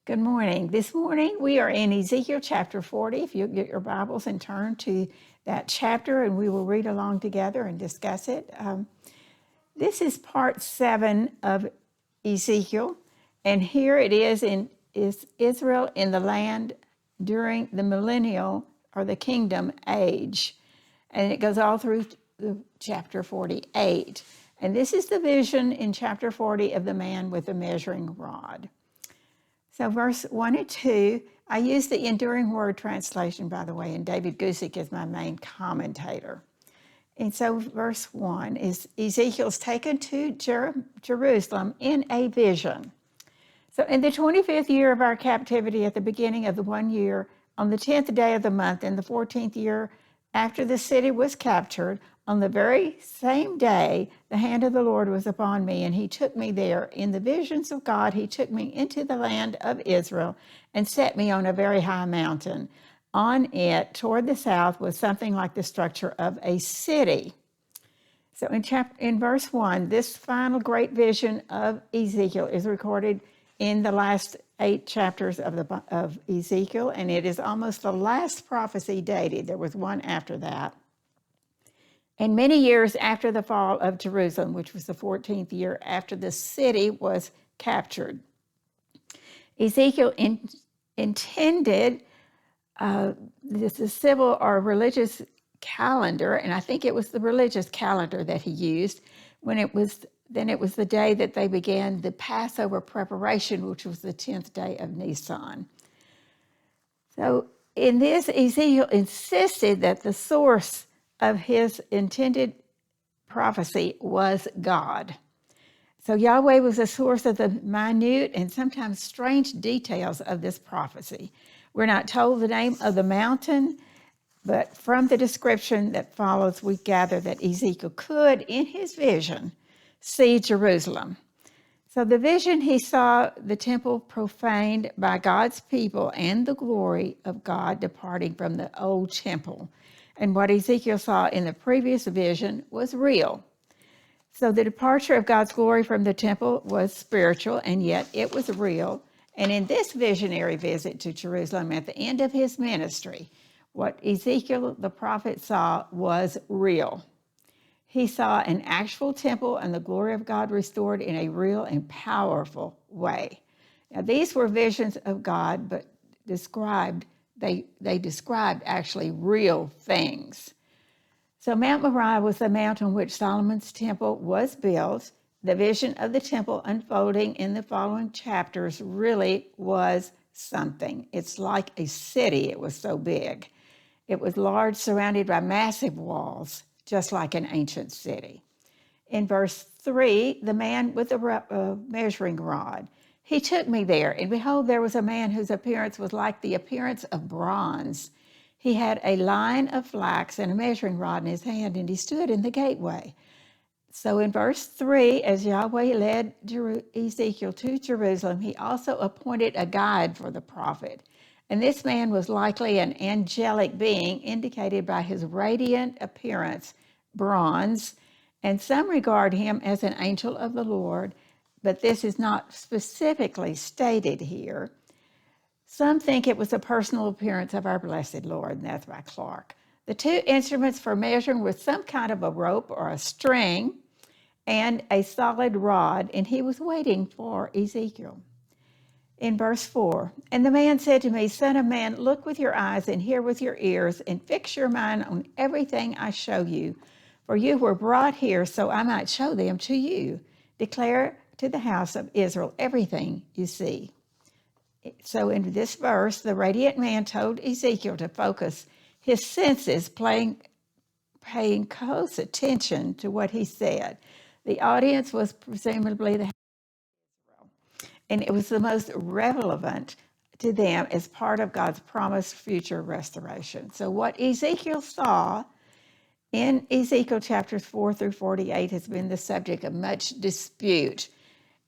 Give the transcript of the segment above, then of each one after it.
Good morning. This morning we are in Ezekiel chapter 40. If you get your Bibles and turn to that chapter, and we will read along together and discuss it. This is part 7 of Ezekiel, and here it is Israel in the land during the millennial or the kingdom age, and it goes all through chapter 48. And this is the vision in chapter 40 of the man with the measuring rod. So verse 1 and 2, I use the Enduring Word translation, by the way, and David Guzik is my main commentator. And so verse 1 is Ezekiel's taken to Jerusalem in a vision. So in the 25th year of our captivity, at the beginning of the 1 year, on the 10th day of the month, in the 14th year after the city was captured, on the very same day, the hand of the Lord was upon me, and he took me there. In the visions of God, he took me into the land of Israel and set me on a very high mountain. On it, toward the south, was something like the structure of a city. So in verse 1, this final great vision of Ezekiel is recorded in the last 8 chapters of Ezekiel, and it is almost the last prophecy dated. There was one after that. And many years after the fall of Jerusalem, which was the 14th year after the city was captured. Ezekiel intended this civil or religious calendar, and I think it was the religious calendar that he used when it was the day that they began the Passover preparation, which was the 10th day of Nisan. So in this, Ezekiel insisted that the source of his intended prophecy was God. So Yahweh was the source of the minute and sometimes strange details of this prophecy. We're not told the name of the mountain, but from the description that follows, we gather that Ezekiel could, in his vision, see Jerusalem. So the vision, he saw the temple profaned by God's people and the glory of God departing from the old temple. And what Ezekiel saw in the previous vision was real. So the departure of God's glory from the temple was spiritual, and yet it was real. And in this visionary visit to Jerusalem at the end of his ministry, what Ezekiel the prophet saw was real. He saw an actual temple and the glory of God restored in a real and powerful way. Now, these were visions of God, but they described actually real things. So Mount Moriah was the mount on which Solomon's temple was built. The vision of the temple unfolding in the following chapters really was something. It's like a city, it was so big. It was large, surrounded by massive walls, just like an ancient city. In verse 3, the man with the measuring rod, he took me there, and behold, there was a man whose appearance was like the appearance of bronze. He had a line of flax and a measuring rod in his hand, and he stood in the gateway. So in verse 3, as Yahweh led Ezekiel to Jerusalem, he also appointed a guide for the prophet. And this man was likely an angelic being, indicated by his radiant appearance, bronze, and some regard him as an angel of the Lord, but this is not specifically stated here. Some think it was a personal appearance of our blessed Lord, and that's by Clark. The 2 instruments for measuring were some kind of a rope or a string and a solid rod, and he was waiting for Ezekiel. In verse 4, and the man said to me, Son of man, look with your eyes and hear with your ears, and fix your mind on everything I show you. For you were brought here so I might show them to you. Declare to the house of Israel everything you see. So in this verse, the radiant man told Ezekiel to focus his senses, paying close attention to what he said. The audience was presumably the house of Israel, and it was the most relevant to them as part of God's promised future restoration. So what Ezekiel saw in Ezekiel chapters 4 through 48 has been the subject of much dispute.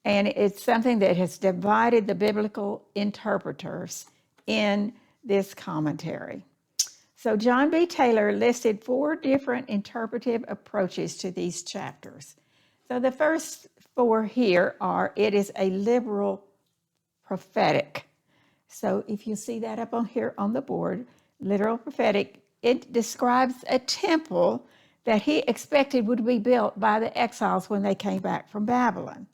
And it's something that has divided the biblical interpreters in this commentary. So John B. Taylor listed 4 different interpretive approaches to these chapters. So the first 4 here are, it is a liberal prophetic So if you see that up on here on the board, literal prophetic, it describes a temple that he expected would be built by the exiles when they came back from Babylon.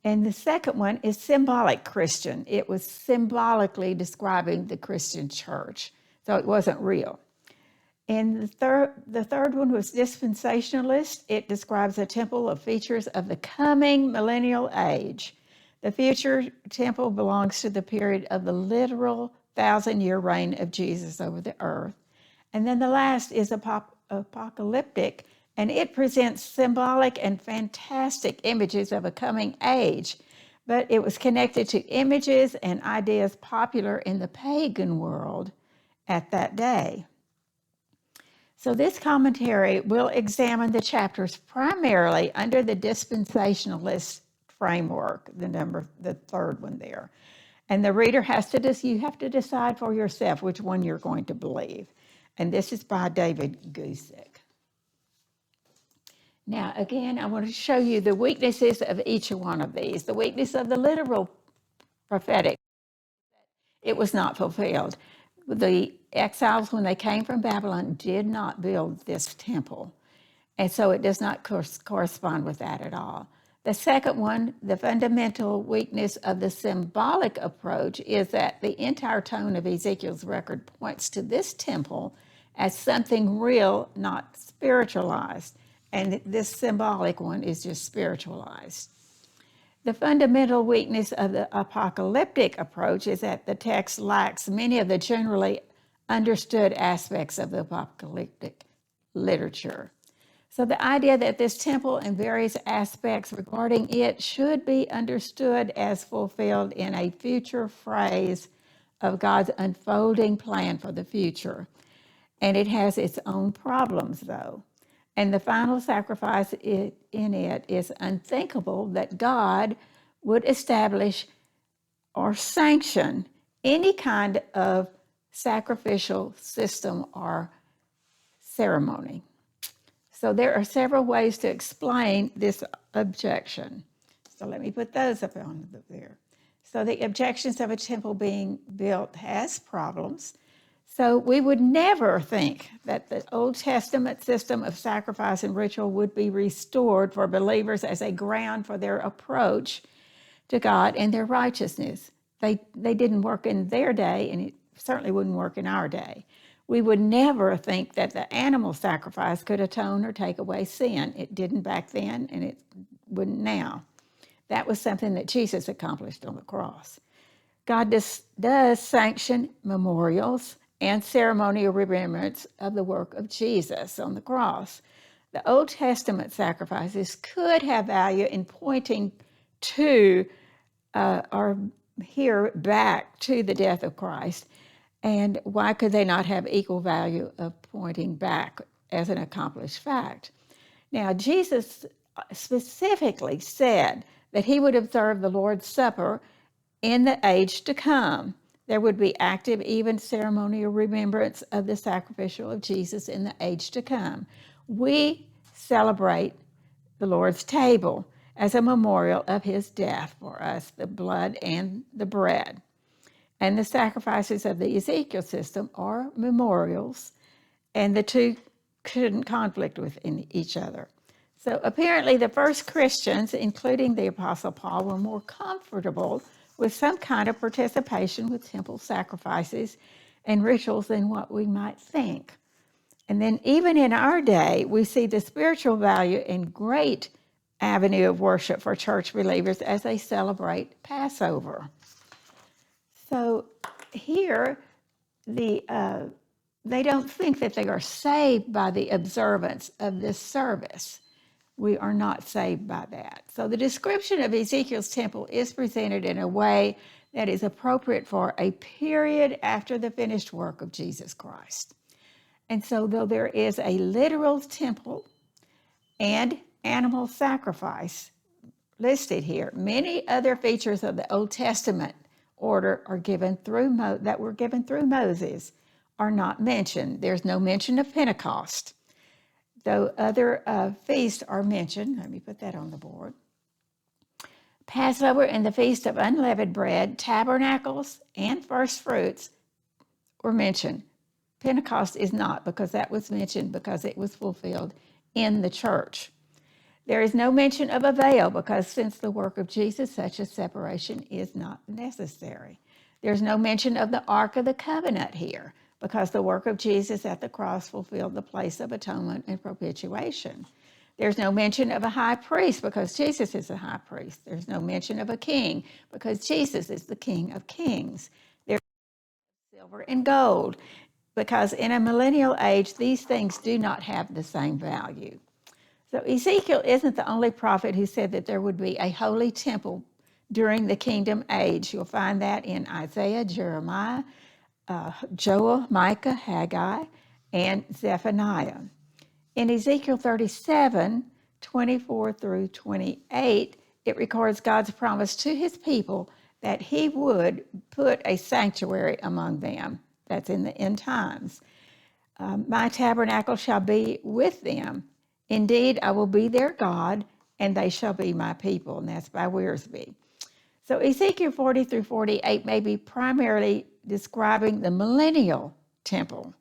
And the second one is symbolic Christian. It was symbolically describing the Christian church, so it wasn't real. And the third one was dispensationalist. It describes a temple of features of the coming millennial age. The future temple belongs to the period of the literal 1,000-year reign of Jesus over the earth. And then the last is apocalyptic, and it presents symbolic and fantastic images of a coming age, but it was connected to images and ideas popular in the pagan world at that day. So this commentary will examine the chapters primarily under the dispensationalist framework, the third one there. And the reader you have to decide for yourself which one you're going to believe. And this is by David Guzik. Now, again, I want to show you the weaknesses of each one of these. The weakness of the literal prophetic, it was not fulfilled. The exiles, when they came from Babylon, did not build this temple. And so it does not correspond with that at all. The second one, the fundamental weakness of the symbolic approach, is that the entire tone of Ezekiel's record points to this temple as something real, not spiritualized. And this symbolic one is just spiritualized. The fundamental weakness of the apocalyptic approach is that the text lacks many of the generally understood aspects of the apocalyptic literature. So the idea that this temple and various aspects regarding it should be understood as fulfilled in a future phase of God's unfolding plan for the future. And it has its own problems, though. And the final sacrifice in it is unthinkable that God would establish or sanction any kind of sacrificial system or ceremony. So there are several ways to explain this objection. So let me put those up on there. So the objections of a temple being built has problems. So we would never think that the Old Testament system of sacrifice and ritual would be restored for believers as a ground for their approach to God and their righteousness. They didn't work in their day, and it certainly wouldn't work in our day. We would never think that the animal sacrifice could atone or take away sin. It didn't back then, and it wouldn't now. That was something that Jesus accomplished on the cross. God does sanction memorials and ceremonial remembrance of the work of Jesus on the cross. The Old Testament sacrifices could have value in pointing to or here back to the death of Christ. And why could they not have equal value of pointing back as an accomplished fact? Now, Jesus specifically said that he would observe the Lord's Supper in the age to come. There would be active, even ceremonial remembrance of the sacrificial of Jesus in the age to come. We celebrate the Lord's table as a memorial of his death for us, the blood and the bread. And the sacrifices of the Ezekiel system are memorials, and the two couldn't conflict with each other. So apparently the first Christians, including the Apostle Paul, were more comfortable with some kind of participation with temple sacrifices and rituals than what we might think. And then even in our day, we see the spiritual value and great avenue of worship for church believers as they celebrate Passover. So here, they don't think that they are saved by the observance of this service. We are not saved by that. So the description of Ezekiel's temple is presented in a way that is appropriate for a period after the finished work of Jesus Christ. And so though there is a literal temple and animal sacrifice listed here, many other features of the Old Testament order are given through that were given through Moses are not mentioned. There's no mention of Pentecost, though other feasts are mentioned. Let me put that on the board. Passover and the Feast of Unleavened Bread, tabernacles, and first fruits were mentioned. Pentecost is not, because that was mentioned because it was fulfilled in the church. There is no mention of a veil, because since the work of Jesus, such a separation is not necessary. There's no mention of the Ark of the Covenant here, because the work of Jesus at the cross fulfilled the place of atonement and propitiation. There's no mention of a high priest, because Jesus is the high priest. There's no mention of a king, because Jesus is the King of kings. There's silver and gold, because in a millennial age, these things do not have the same value. So Ezekiel isn't the only prophet who said that there would be a holy temple during the kingdom age. You'll find that in Isaiah, Jeremiah, Joel, Micah, Haggai, and Zephaniah. In Ezekiel 37, 24 through 28, it records God's promise to his people that he would put a sanctuary among them. That's in the end times. My tabernacle shall be with them. Indeed, I will be their God, and they shall be my people. And that's by Wiersbe. So Ezekiel 40 through 48 may be primarily describing the millennial temple,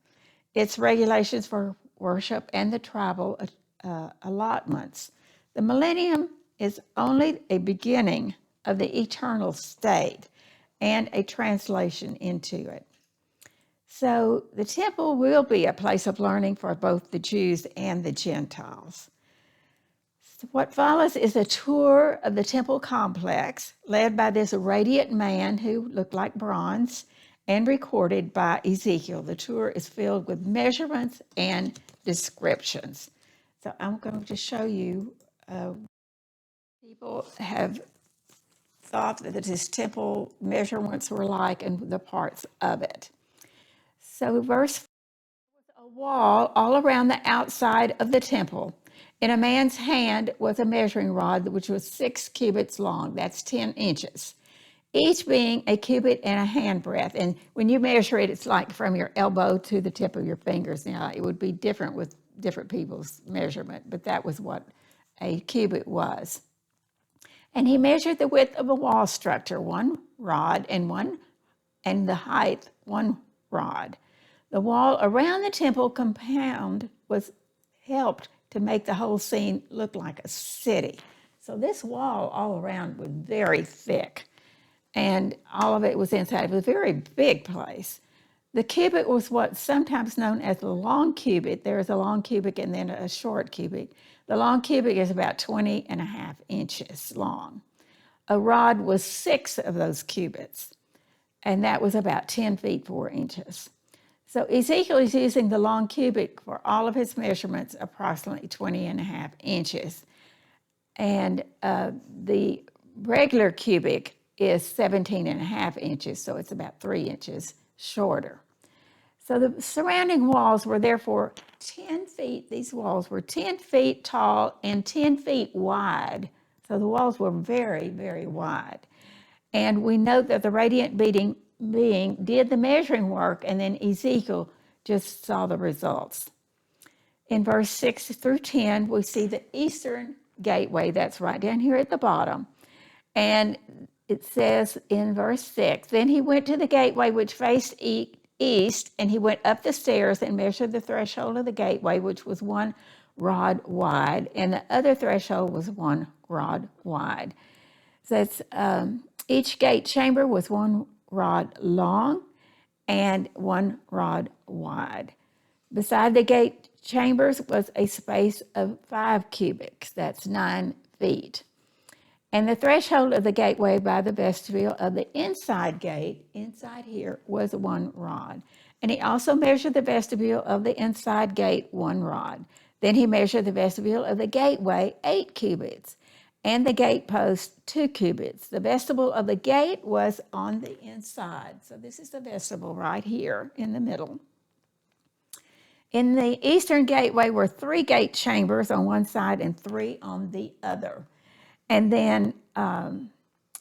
its regulations for worship, and the tribal allotments. The millennium is only a beginning of the eternal state and a translation into it. So the temple will be a place of learning for both the Jews and the Gentiles. So what follows is a tour of the temple complex led by this radiant man who looked like bronze and recorded by Ezekiel. The tour is filled with measurements and descriptions. So I'm going to show you, people have thought that this temple measurements were like and the parts of it. So verse 4, a wall all around the outside of the temple. In a man's hand was a measuring rod, which was 6 cubits long. That's 10 inches. Each being a cubit and a handbreadth. And when you measure it, it's like from your elbow to the tip of your fingers. Now, it would be different with different people's measurement, but that was what a cubit was. And he measured the width of a wall structure, 1 rod, and the height, 1 rod. The wall around the temple compound was helped to make the whole scene look like a city. So this wall all around was very thick, and all of it was inside. It was a very big place. The cubit was what's sometimes known as the long cubit. There is a long cubit and then a short cubit. The long cubit is about 20.5 inches long. A rod was 6 of those cubits, and that was about 10 feet 4 inches. So Ezekiel is using the long cubit for all of his measurements, approximately 20.5 inches. And the regular cubic is 17.5 inches, so it's about 3 inches shorter. So the surrounding walls were therefore 10 feet, these walls were 10 feet tall and 10 feet wide. So the walls were very, very wide. And we note that the radiant being did the measuring work, and then Ezekiel just saw the results. In verse 6 through 10, we see the eastern gateway. That's right down here at the bottom. And it says in verse 6, then he went to the gateway which faced east, and he went up the stairs and measured the threshold of the gateway, which was 1 rod wide, and the other threshold was 1 rod wide. So it's, each gate chamber was 1 rod long and 1 rod wide. Beside the gate chambers was a space of 5 cubits, that's 9 feet. And the threshold of the gateway by the vestibule of the inside gate, inside here, was 1 rod. And he also measured the vestibule of the inside gate 1 rod. Then he measured the vestibule of the gateway 8 cubits, and the gate post 2 cubits. The vestibule of the gate was on the inside. So this is the vestibule right here in the middle. In the eastern gateway were 3 gate chambers on one side and 3 on the other. And then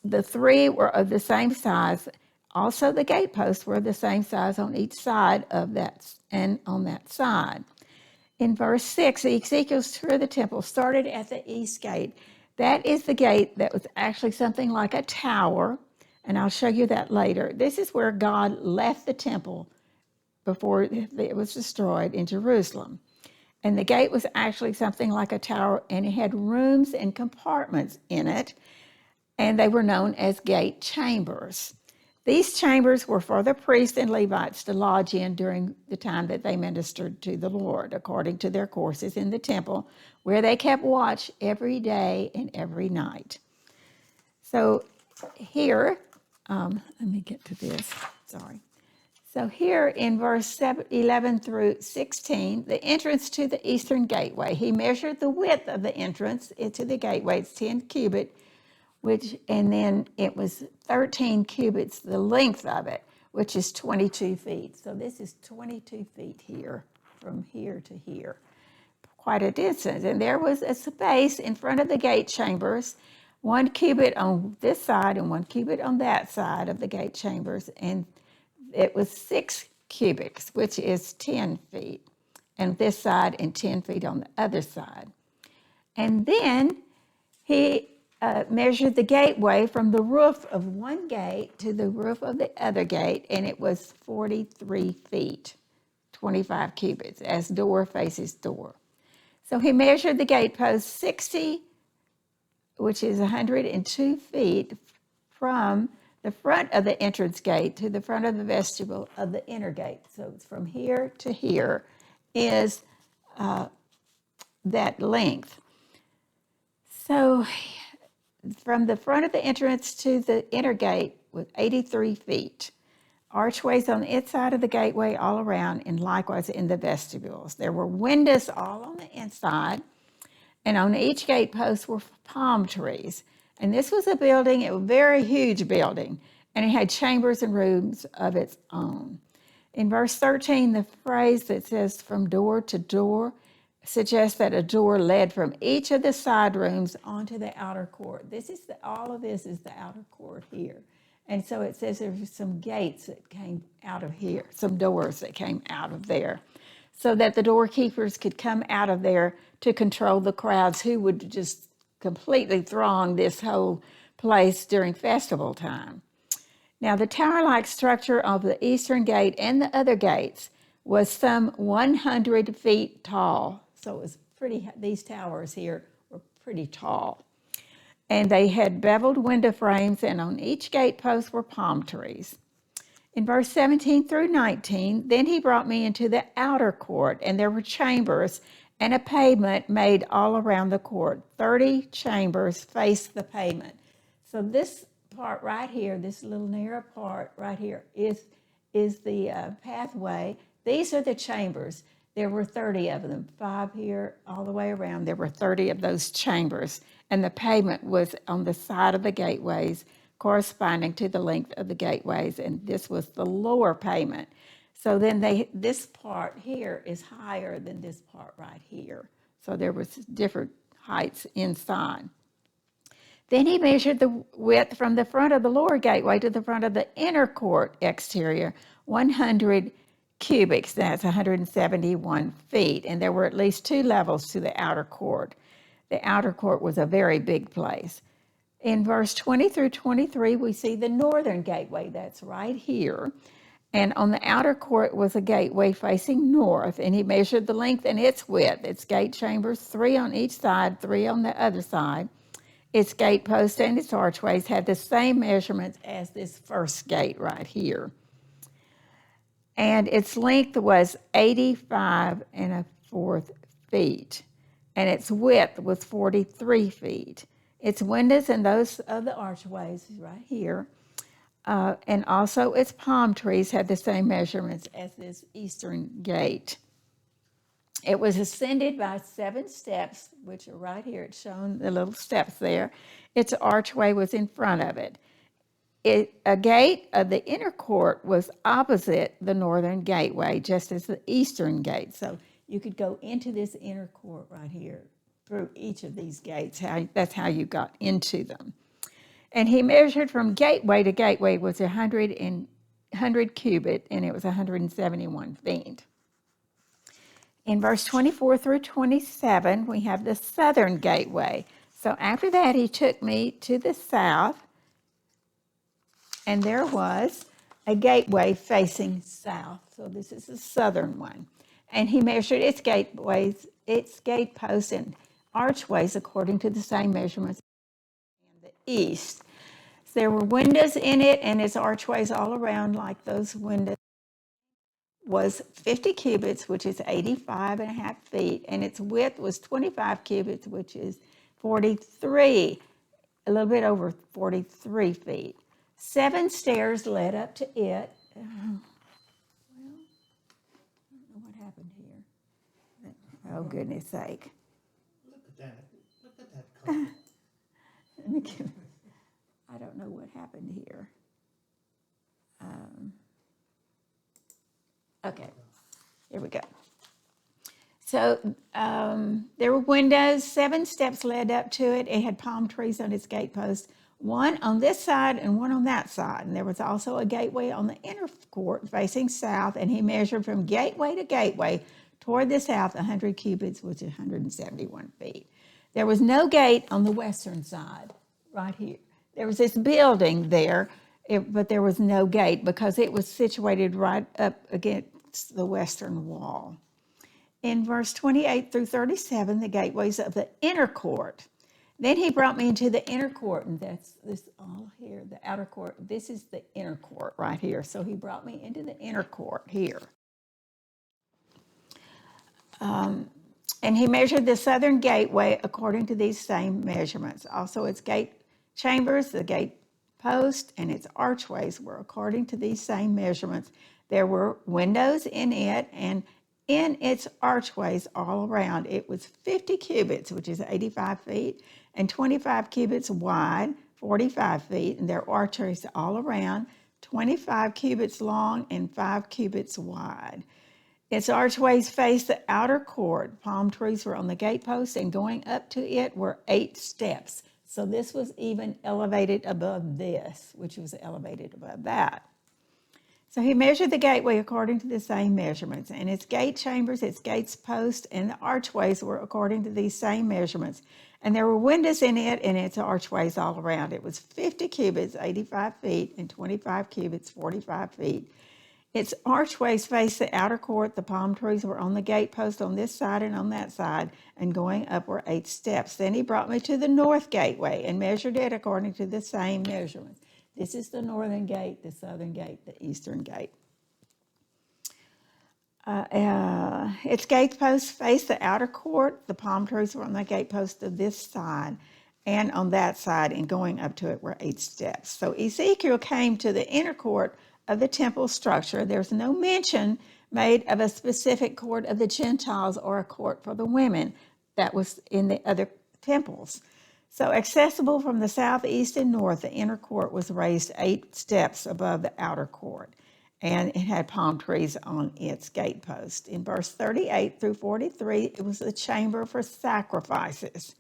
the 3 were of the same size. Also, the gate posts were the same size on each side of that and on that side. In verse 6, Ezekiel's tour of the temple started at the east gate. That is the gate that was actually something like a tower, and I'll show you that later. This is where God left the temple before it was destroyed in Jerusalem. And the gate was actually something like a tower, and it had rooms and compartments in it, and they were known as gate chambers. These chambers were for the priests and Levites to lodge in during the time that they ministered to the Lord, according to their courses in the temple, where they kept watch every day and every night. So here, let me get to this, sorry. So here in verse 11 through 16, the entrance to the eastern gateway, he measured the width of the entrance into the gateway. It's 10 cubits, and then it was 13 cubits, the length of it, which is 22 feet. So this is 22 feet here, from here to here, quite a distance. And there was a space in front of the gate chambers, 1 cubit on this side and 1 cubit on that side of the gate chambers, and it was 6 cubits, which is 10 feet, and this side and 10 feet on the other side. And then he measured the gateway from the roof of one gate to the roof of the other gate, and it was 43 feet, 25 cubits, as door faces door. So he measured the gate post 60, which is 102 feet, from the front of the entrance gate to the front of the vestibule of the inner gate. So it's from here to here is that length. So from the front of the entrance to the inner gate was 83 feet. Archways on the inside of the gateway all around, and likewise in the vestibules. There were windows all on the inside, and on each gate post were palm trees. And this was a building, a very huge building, and it had chambers and rooms of its own. In verse 13, the phrase that says from door to door suggests that a door led from each of the side rooms onto the outer court. All of this is the outer court here. And so it says there were some gates that came out of here, some doors that came out of there, so that the doorkeepers could come out of there to control the crowds who would just completely throng this whole place during festival time. Now, the tower-like structure of the eastern gate and the other gates was some 100 feet tall. So it was these towers here were pretty tall. And they had beveled window frames, and on each gate post were palm trees. In verse 17 through 19, then he brought me into the outer court, and there were chambers and a pavement made all around the court. 30 chambers faced the pavement. So this part right here, this little narrow part right here is the pathway. These are the chambers. There were 30 of them, 5 here all the way around. There were 30 of those chambers, and the pavement was on the side of the gateways corresponding to the length of the gateways, and this was the lower pavement. So then this part here is higher than this part right here. So there was different heights inside. Then he measured the width from the front of the lower gateway to the front of the inner court exterior, 100 cubits, that's 171 feet, and there were at least 2 levels to the outer court. The outer court was a very big place. In verse 20 through 23, we see the northern gateway, that's right here. And on the outer court was a gateway facing north, and he measured the length and its width. Its gate chambers, 3 on each side, 3 on the other side. Its gate posts and its archways had the same measurements as this first gate right here. And its length was 85 1/4 feet, and its width was 43 feet. Its windows and those of the archways right here, and also its palm trees had the same measurements as this eastern gate. It was ascended by 7 steps, which are right here. It's shown the little steps there. Its archway was in front of it. A gate of the inner court was opposite the northern gateway, just as the eastern gate. So you could go into this inner court right here through each of these gates. That's how you got into them. And he measured from gateway to gateway was 100 cubit, and it was 171 feet. In verse 24 through 27, we have the southern gateway. So after that, he took me to the south, and there was a gateway facing south. So this is the southern one. And he measured its gateways, its gateposts and archways according to the same measurements in the east. So there were windows in it, and its archways all around, like those windows, was 50 cubits, which is 85 and a half feet, and its width was 25 cubits, which is 43, a little bit over 43 feet. 7 stairs led up to it. Well, I don't know what happened here. Oh, goodness sake. Look at that. Look at that color. I don't know what happened here. Okay, here we go. So there were windows, 7 steps led up to it. It had palm trees on its gateposts, one on this side and one on that side. And there was also a gateway on the inner court facing south, and he measured from gateway to gateway toward the south 100 cubits, which is 171 feet. There was no gate on the western side, right here. There was this building there, but there was no gate because it was situated right up against the western wall. In verse 28 through 37, the gateways of the inner court. Then he brought me into the inner court, and that's this all here, the outer court. This is the inner court right here. So he brought me into the inner court here. And he measured the southern gateway according to these same measurements. Also its gate chambers, the gate post, and its archways were according to these same measurements. There were windows in it, and in its archways all around. It was 50 cubits, which is 85 feet, and 25 cubits wide, 45 feet, and their archways all around, 25 cubits long and 5 cubits wide. Its archways faced the outer court. Palm trees were on the gateposts, and going up to it were 8 steps. So this was even elevated above this, which was elevated above that. So he measured the gateway according to the same measurements, and its gate chambers, its gates posts, and the archways were according to these same measurements. And there were windows in it and its archways all around. It was 50 cubits, 85 feet, and 25 cubits, 45 feet. Its archways faced the outer court. The palm trees were on the gate post on this side and on that side, and going up were 8 steps. Then he brought me to the north gateway and measured it according to the same measurements. This is the northern gate, the southern gate, the eastern gate. Its gate posts faced the outer court. The palm trees were on the gate post of this side and on that side, and going up to it were 8 steps. So Ezekiel came to the inner court of the temple structure. There's no mention made of a specific court of the Gentiles or a court for the women that was in the other temples. So accessible from the south, east, and north, the inner court was raised 8 steps above the outer court, and it had palm trees on its gatepost. In verse 38 through 43, it was the chamber for sacrifices.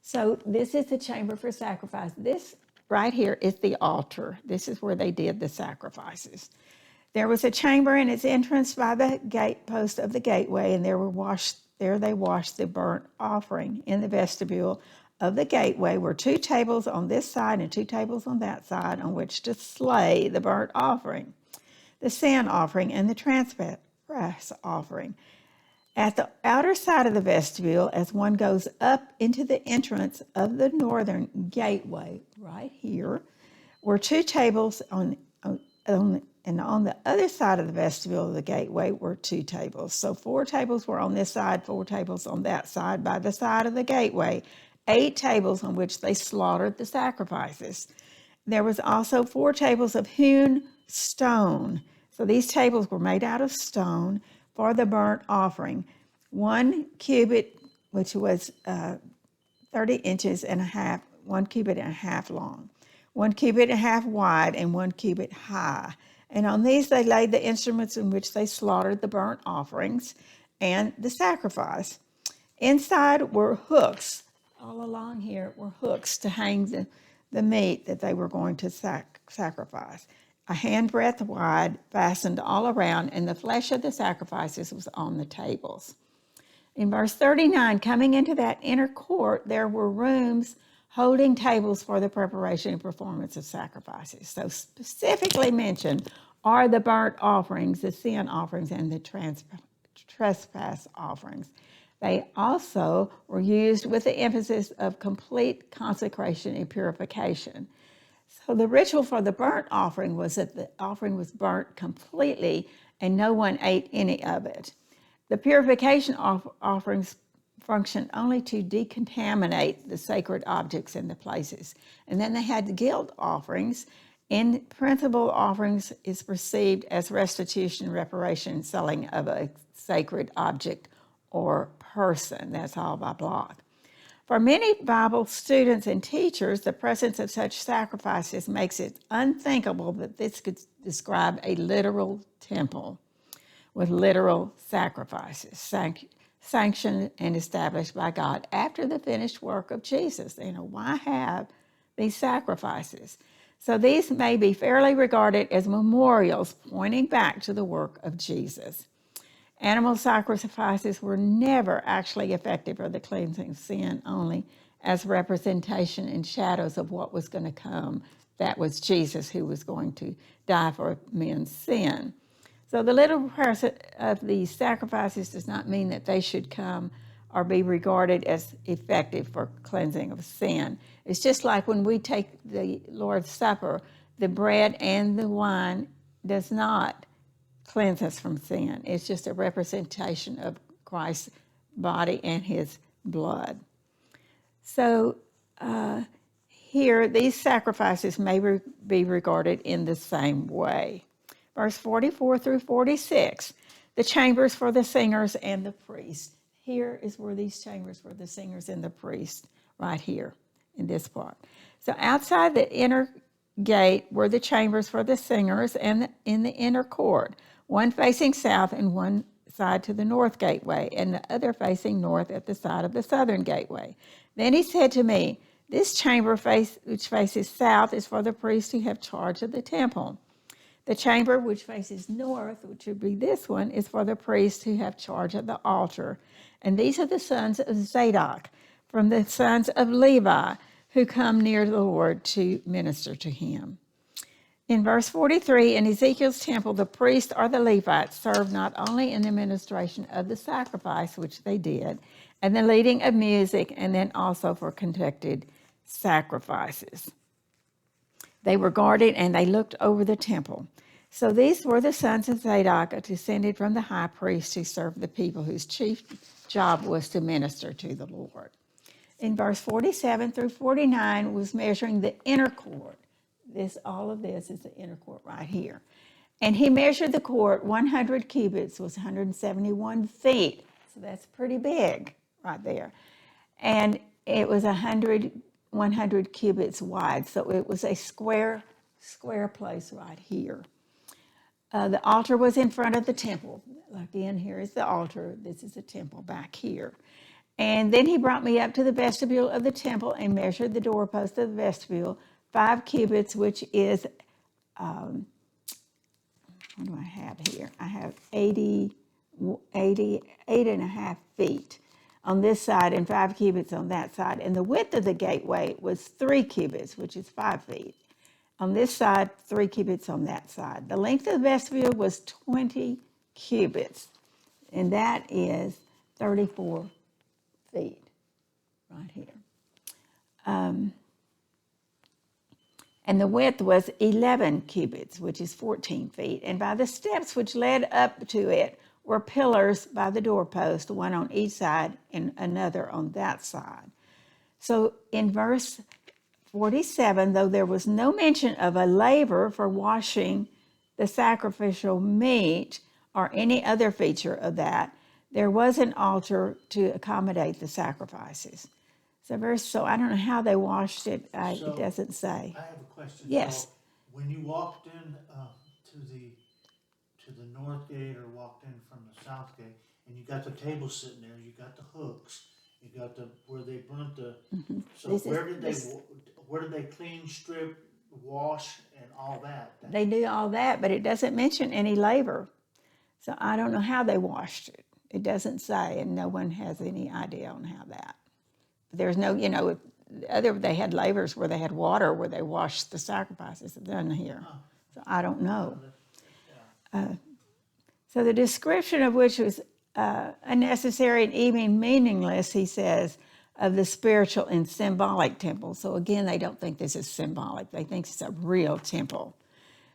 So this is the chamber for sacrifice. This right here is the altar. This is where they did the sacrifices. There was a chamber in its entrance by the gatepost of the gateway, and there they washed the burnt offering. In the vestibule of the gateway were 2 tables on this side and 2 tables on that side on which to slay the burnt offering, the sin offering, and the trespass offering. At the outer side of the vestibule, as one goes up into the entrance of the northern gateway, right here, were 2 tables and on the other side of the vestibule of the gateway were 2 tables. So 4 tables were on this side, 4 tables on that side. By the side of the gateway, 8 tables on which they slaughtered the sacrifices. There was also 4 tables of hewn stone. So these tables were made out of stone for the burnt offering. 1 cubit, which was 30 inches and a half, 1 cubit and a half long, 1 cubit and a half wide, and 1 cubit high. And on these they laid the instruments in which they slaughtered the burnt offerings and the sacrifice. Inside were hooks. All along here were hooks to hang the meat that they were going to sacrifice. A handbreadth wide, fastened all around, and the flesh of the sacrifices was on the tables. In verse 39, coming into that inner court, there were rooms holding tables for the preparation and performance of sacrifices. So specifically mentioned are the burnt offerings, the sin offerings, and the trespass offerings. They also were used with the emphasis of complete consecration and purification. So the ritual for the burnt offering was that the offering was burnt completely and no one ate any of it. The purification offerings functioned only to decontaminate the sacred objects and the places. And then they had the guilt offerings. In principle, offerings is perceived as restitution, reparation, selling of a sacred object or person. That's all by block. For many Bible students and teachers, the presence of such sacrifices makes it unthinkable that this could describe a literal temple with literal sacrifices sanctioned and established by God after the finished work of Jesus. Why have these sacrifices? So these may be fairly regarded as memorials pointing back to the work of Jesus. Animal sacrifices were never actually effective for the cleansing of sin, only as representation and shadows of what was going to come. That was Jesus who was going to die for men's sin. So the literal presence of these sacrifices does not mean that they should come or be regarded as effective for cleansing of sin. It's just like when we take the Lord's Supper, the bread and the wine does not cleanse us from sin. It's just a representation of Christ's body and his blood. So here, these sacrifices may be regarded in the same way. Verse 44 through 46, the chambers for the singers and the priests. Here is where these chambers for the singers and the priests, right here in this part. So outside the inner gate were the chambers for the singers and in the inner court, one facing south and one side to the north gateway, and the other facing north at the side of the southern gateway. Then he said to me, this chamber which faces south is for the priests who have charge of the temple. The chamber which faces north, which would be this one, is for the priests who have charge of the altar. And these are the sons of Zadok, from the sons of Levi, who come near the Lord to minister to him. In verse 43, in Ezekiel's temple, the priests or the Levites served not only in the ministration of the sacrifice, which they did, and the leading of music, and then also for conducted sacrifices. They were guarded and they looked over the temple. So these were the sons of Zadok, descended from the high priest who served the people, whose chief job was to minister to the Lord. In verse 47 through 49 was measuring the inner court. All of this is the inner court right here. And he measured the court 100 cubits, was 171 feet. So that's pretty big right there. And it was 100 cubits wide. So it was a square place right here. The altar was in front of the temple. Again, here is the altar. This is the temple back here. And then he brought me up to the vestibule of the temple and measured the doorpost of the vestibule, 5 cubits, which is, what do I have here? I have 88 and a half feet on this side and 5 cubits on that side. And the width of the gateway was 3 cubits, which is 5 feet. On this side, 3 cubits on that side. The length of the vestibule was 20 cubits, and that is 34 feet right here. And the width was 11 cubits, which is 14 feet. And by the steps which led up to it were pillars by the doorpost, one on each side and another on that side. So in verse 47, though there was no mention of a laver for washing the sacrificial meat or any other feature of that, there was an altar to accommodate the sacrifices. So I don't know how they washed it. It doesn't say. I have a question. Yes. So when you walked in to the north gate or walked in from the south gate, and you got the table sitting there, you got the hooks, you got where they burnt the. Mm-hmm. So where did they clean, strip, wash, and all that? They do all that, but it doesn't mention any laver. So I don't know how they washed it. It doesn't say, and no one has any idea on how that. There's no, they had lavers where they had water where they washed the sacrifices. It doesn't here. So I don't know. So the description of which was unnecessary and even meaningless, he says, of the spiritual and symbolic temple. So again, they don't think this is symbolic. They think it's a real temple.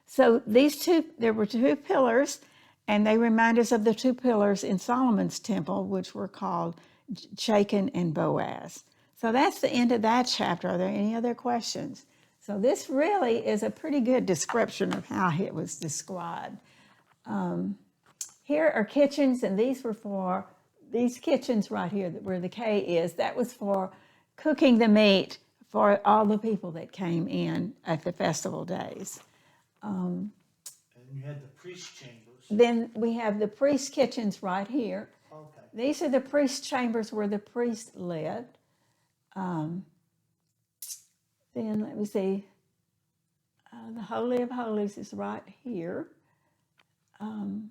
So there were two pillars, and they remind us of the two pillars in Solomon's temple, which were called Jachin and Boaz. So that's the end of that chapter. Are there any other questions? So this really is a pretty good description of how it was described. Here are kitchens, and these kitchens right here where the K is, that was for cooking the meat for all the people that came in at the festival days. And you had the priest chambers. Then we have the priest kitchens right here. Okay. These are the priest chambers where the priest lived. Then let me see. The Holy of Holies is right here. Let's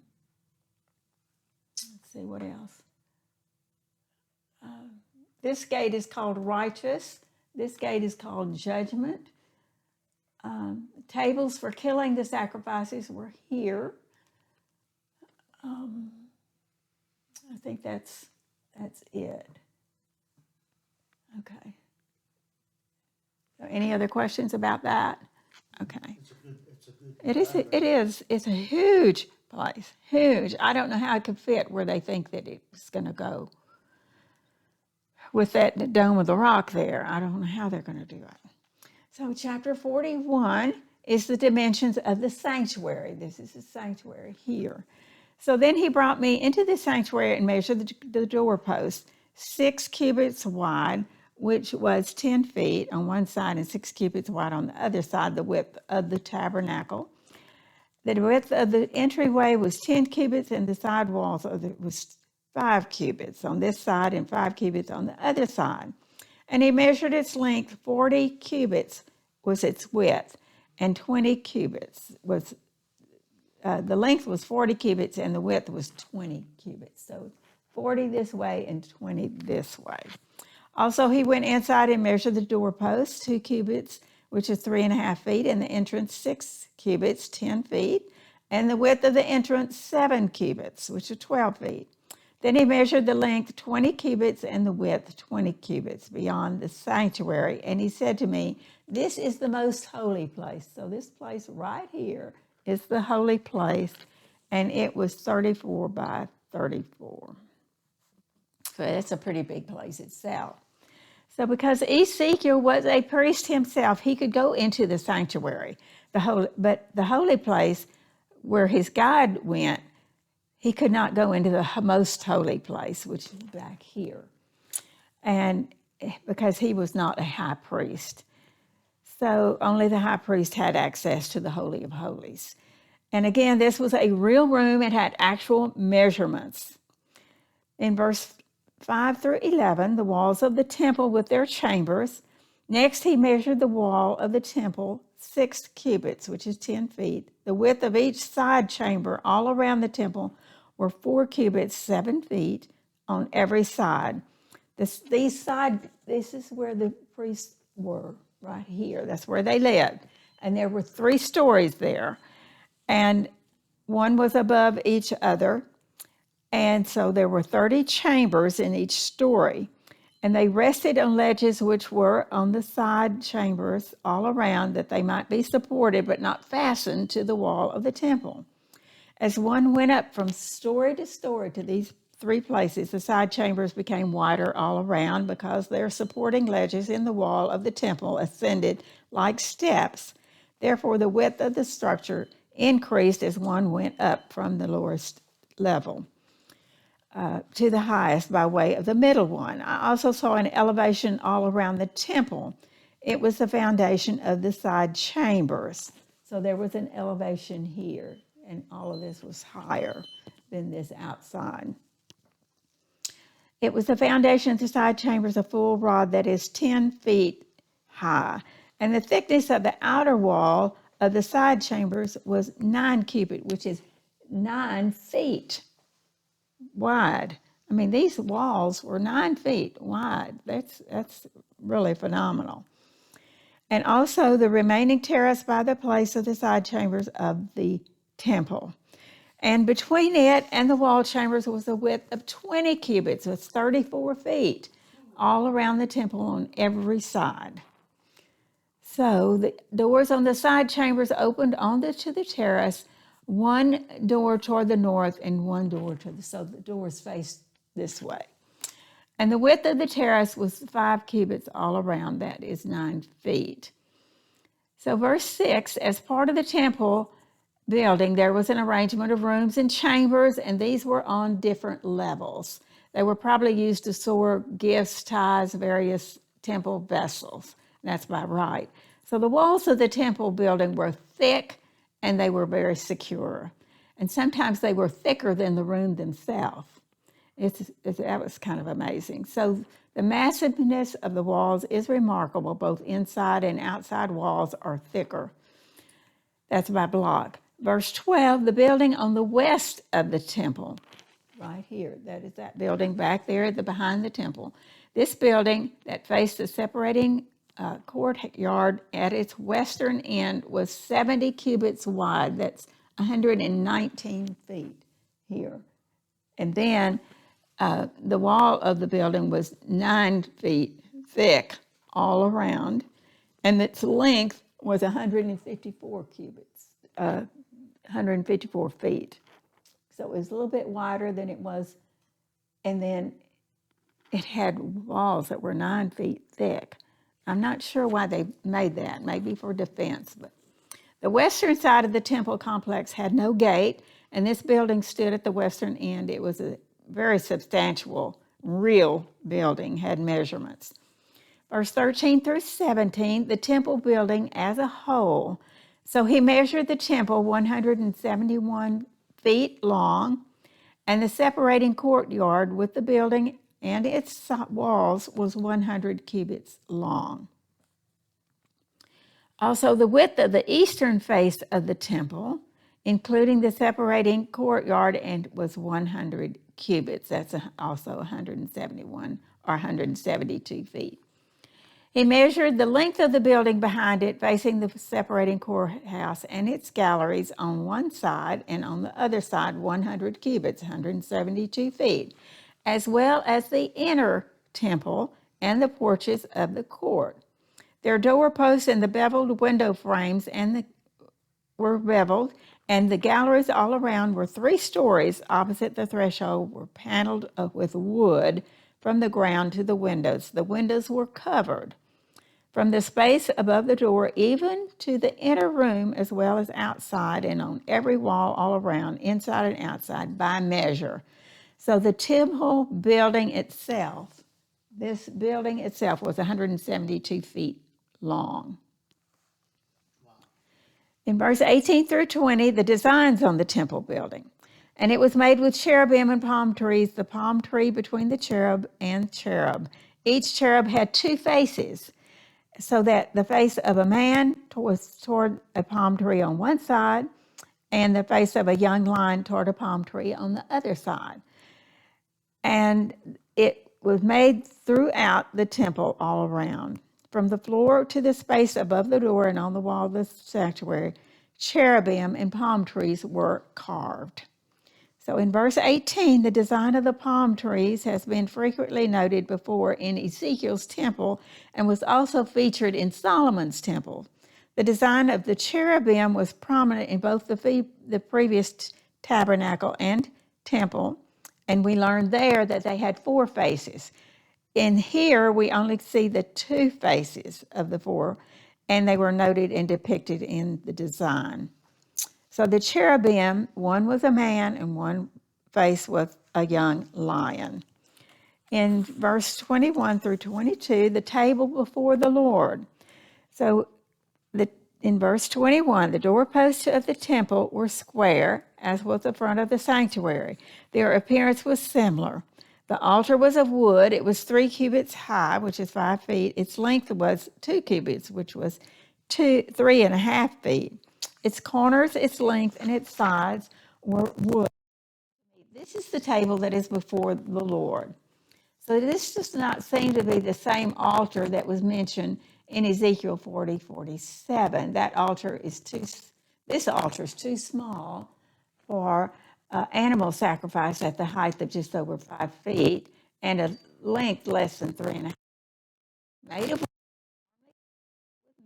see what else. This gate is called righteous. This gate is called judgment. Tables for killing the sacrifices were here. I think that's it. Okay. So any other questions about that? Okay. It's a huge place, huge. I don't know how it could fit where they think that it's going to go with that dome of the rock there. I don't know how they're going to do it. So chapter 41 is the dimensions of the sanctuary. This is the sanctuary here. So then he brought me into the sanctuary and measured the doorpost, 6 cubits wide, which was 10 feet on one side and 6 cubits wide on the other side, the width of the tabernacle. The width of the entryway was 10 cubits, and the side walls was 5 cubits on this side and 5 cubits on the other side. And he measured its length, 40 cubits was its width, and 20 cubits was, the length was 40 cubits and the width was 20 cubits. So 40 this way and 20 this way. Also, he went inside and measured the doorpost, 2 cubits, which is 3.5 feet, and the entrance 6 cubits, 10 feet, and the width of the entrance 7 cubits, which is 12 feet. Then he measured the length 20 cubits and the width 20 cubits beyond the sanctuary. And he said to me, this is the most holy place. So this place right here is the holy place, and it was 34 by 34. So that's a pretty big place itself. So because Ezekiel was a priest himself, he could go into the sanctuary, but the holy place where his guide went, he could not go into the most holy place, which is back here, and because he was not a high priest. So only the high priest had access to the Holy of Holies. And again, this was a real room. It had actual measurements. In verse 5 through 11, the walls of the temple with their chambers. Next, he measured the wall of the temple, 6 cubits, which is 10 feet. The width of each side chamber all around the temple were 4 cubits, 7 feet on every side. This is where the priests were, right here. That's where they lived. And there were 3 stories there. And one was above each other. And so there were 30 chambers in each story. And they rested on ledges which were on the side chambers all around, that they might be supported but not fastened to the wall of the temple. As one went up from story to story to these 3 places, the side chambers became wider all around because their supporting ledges in the wall of the temple ascended like steps. Therefore, the width of the structure increased as one went up from the lowest level to the highest by way of the middle one. I also saw an elevation all around the temple. It was the foundation of the side chambers. So there was an elevation here, and all of this was higher than this outside. It was the foundation of the side chambers, a full rod that is 10 feet high. And the thickness of the outer wall of the side chambers was 9 cubits, which is 9 feet. wide. I mean, these walls were 9 feet wide. That's really phenomenal. And also the remaining terrace by the place of the side chambers of the temple. And between it and the wall chambers was a width of 20 cubits, it's 34 feet, all around the temple on every side. So the doors on the side chambers opened onto the terrace, one door toward the north and one door to the south. So the doors faced this way. And the width of the terrace was 5 cubits all around, that is 9 feet. So verse 6, as part of the temple building, there was an arrangement of rooms and chambers, and these were on different levels. They were probably used to store gifts, tithes, various temple vessels. That's by right. So the walls of the temple building were thick and they were very secure. And sometimes they were thicker than the room themselves. That was kind of amazing. So the massiveness of the walls is remarkable. Both inside and outside walls are thicker. That's by block. Verse 12, the building on the west of the temple, right here, that is that building back there at behind the temple. This building that faced the separating courtyard at its western end was 70 cubits wide. That's 119 feet here. And then the wall of the building was 9 feet thick all around, and its length was 154 cubits, 154 feet. So it was a little bit wider than it was, and then it had walls that were 9 feet thick. I'm not sure why they made that, maybe for defense, but the western side of the temple complex had no gate, and this building stood at the western end. It was a very substantial, real building, had measurements. Verse 13 through 17, the temple building as a whole. So he measured the temple 171 feet long, and the separating courtyard with the building and its walls was 100 cubits long. Also, the width of the eastern face of the temple, including the separating courtyard, and was 100 cubits. That's also 171 or 172 feet. He measured the length of the building behind it, facing the separating courthouse and its galleries on one side, and on the other side 100 cubits, 172 feet, as well as the inner temple and the porches of the court. Their doorposts and the beveled window frames were beveled, and the galleries all around were 3 stories opposite the threshold, were paneled with wood from the ground to the windows. The windows were covered from the space above the door even to the inner room, as well as outside and on every wall all around, inside and outside, by measure. So the temple building itself, this building itself was 172 feet long. In verse 18 through 20, the designs on the temple building. And it was made with cherubim and palm trees, the palm tree between the cherub and cherub. Each cherub had 2 faces, so that the face of a man was toward a palm tree on one side, and the face of a young lion toward a palm tree on the other side. And it was made throughout the temple all around. From the floor to the space above the door and on the wall of the sanctuary, cherubim and palm trees were carved. So in verse 18, the design of the palm trees has been frequently noted before in Ezekiel's temple and was also featured in Solomon's temple. The design of the cherubim was prominent in both the previous tabernacle and temple, and we learned there that they had 4 faces. In here, we only see the 2 faces of the 4, and they were noted and depicted in the design. So the cherubim, one was a man and one face was a young lion. In verse 21 through 22, the table before the Lord. So in verse 21, the doorposts of the temple were square, as was the front of the sanctuary. Their appearance was similar. The altar was of wood. It was 3 cubits high, which is 5 feet. Its length was 2 cubits, which was 3.5 feet. Its corners, its length, and its sides were wood. This is the table that is before the Lord. So this does not seem to be the same altar that was mentioned in Ezekiel 40:47. This altar is too small for animal sacrifice at the height of just over 5 feet and a length less than 3.5. Made of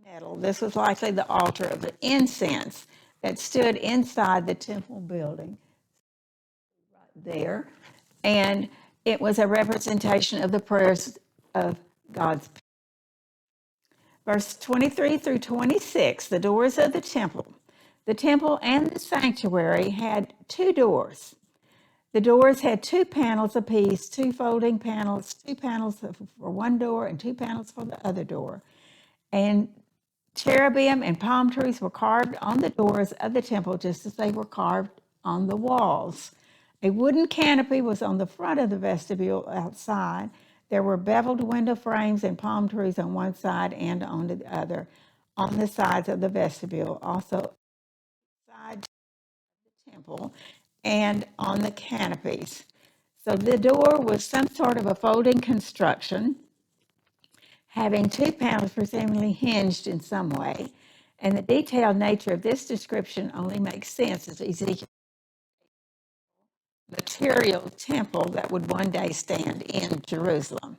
metal, this was likely the altar of the incense that stood inside the temple building right there. And it was a representation of the prayers of God's people. Verse 23 through 26, the doors of the temple. The temple and the sanctuary had 2 doors. The doors had 2 panels apiece, 2 folding panels, 2 panels for one door and 2 panels for the other door. And cherubim and palm trees were carved on the doors of the temple just as they were carved on the walls. A wooden canopy was on the front of the vestibule outside. There were beveled window frames and palm trees on one side and on the other, on the sides of the vestibule, also inside the temple and on the canopies. So the door was some sort of a folding construction, having 2 panels presumably hinged in some way. And the detailed nature of this description only makes sense as Ezekiel material temple that would one day stand in Jerusalem.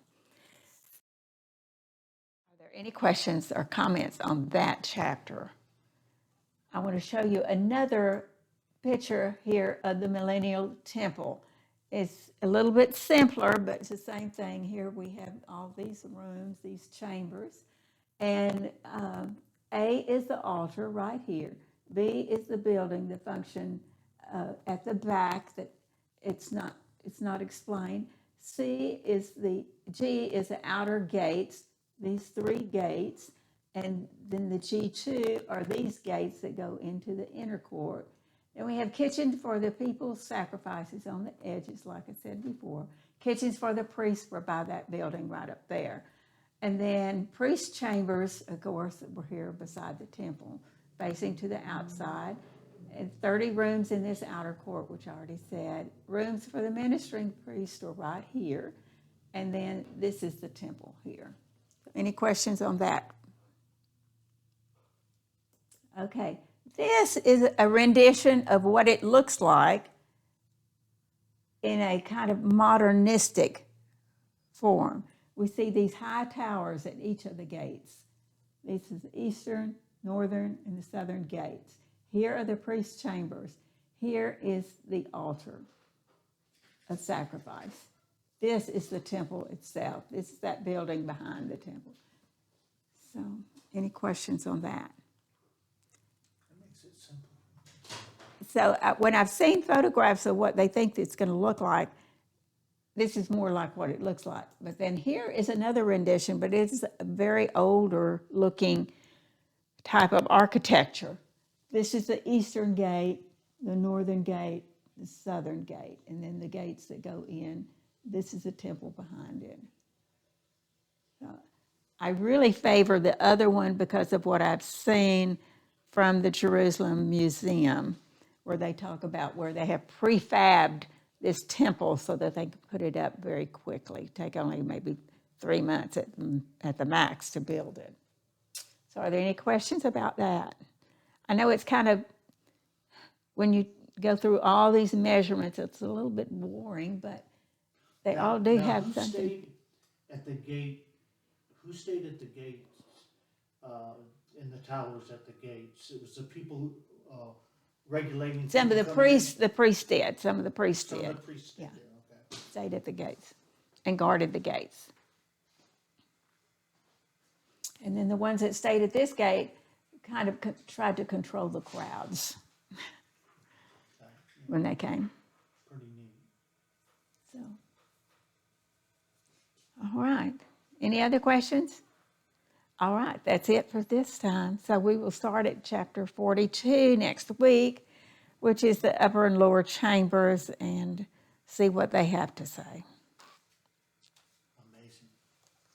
Are there any questions or comments on that chapter? I want to show you another picture here of the millennial temple. It's a little bit simpler, but it's the same thing. Here we have all these rooms, these chambers, and A is the altar right here. B is the building, the function at the back that it's not explained. G is the outer gates, these 3 gates, and then the G2 are these gates that go into the inner court. Then we have kitchens for the people's sacrifices on the edges, like I said before. Kitchens for the priests were by that building right up there. And then priest chambers, of course, were here beside the temple, facing to the outside. And 30 rooms in this outer court, which I already said. Rooms for the ministering priests are right here. And then this is the temple here. Any questions on that? Okay. This is a rendition of what it looks like in a kind of modernistic form. We see these high towers at each of the gates. This is the eastern, northern, and the southern gates. Here are the priest chambers. Here is the altar of sacrifice. This is the temple itself. This is that building behind the temple. So, any questions on that? That makes it simple. So when I've seen photographs of what they think it's going to look like, this is more like what it looks like. But then here is another rendition, but it's a very older looking type of architecture. This is the eastern gate, the northern gate, the southern gate, and then the gates that go in. This is the temple behind it. So I really favor the other one because of what I've seen from the Jerusalem Museum, where they talk about where they have prefabbed this temple so that they can put it up very quickly. Take only maybe 3 months at the max to build it. So are there any questions about that? I know it's kind of, when you go through all these measurements, it's a little bit boring, but they all do have who something. stayed at the gate? Who stayed at the gates, in the towers at the gates? It was the people regulating. Some of people the coming priests, in? the priests did. Some of the priests Some did. of the priests stayed there, okay. Stayed at the gates and guarded the gates. And then the ones that stayed at this gate kind of tried to control the crowds Okay, when they came. pretty neat. So, all right. Any other questions? All right, that's it for this time. So we will start at chapter 42 next week, which is the upper and lower chambers, and see what they have to say.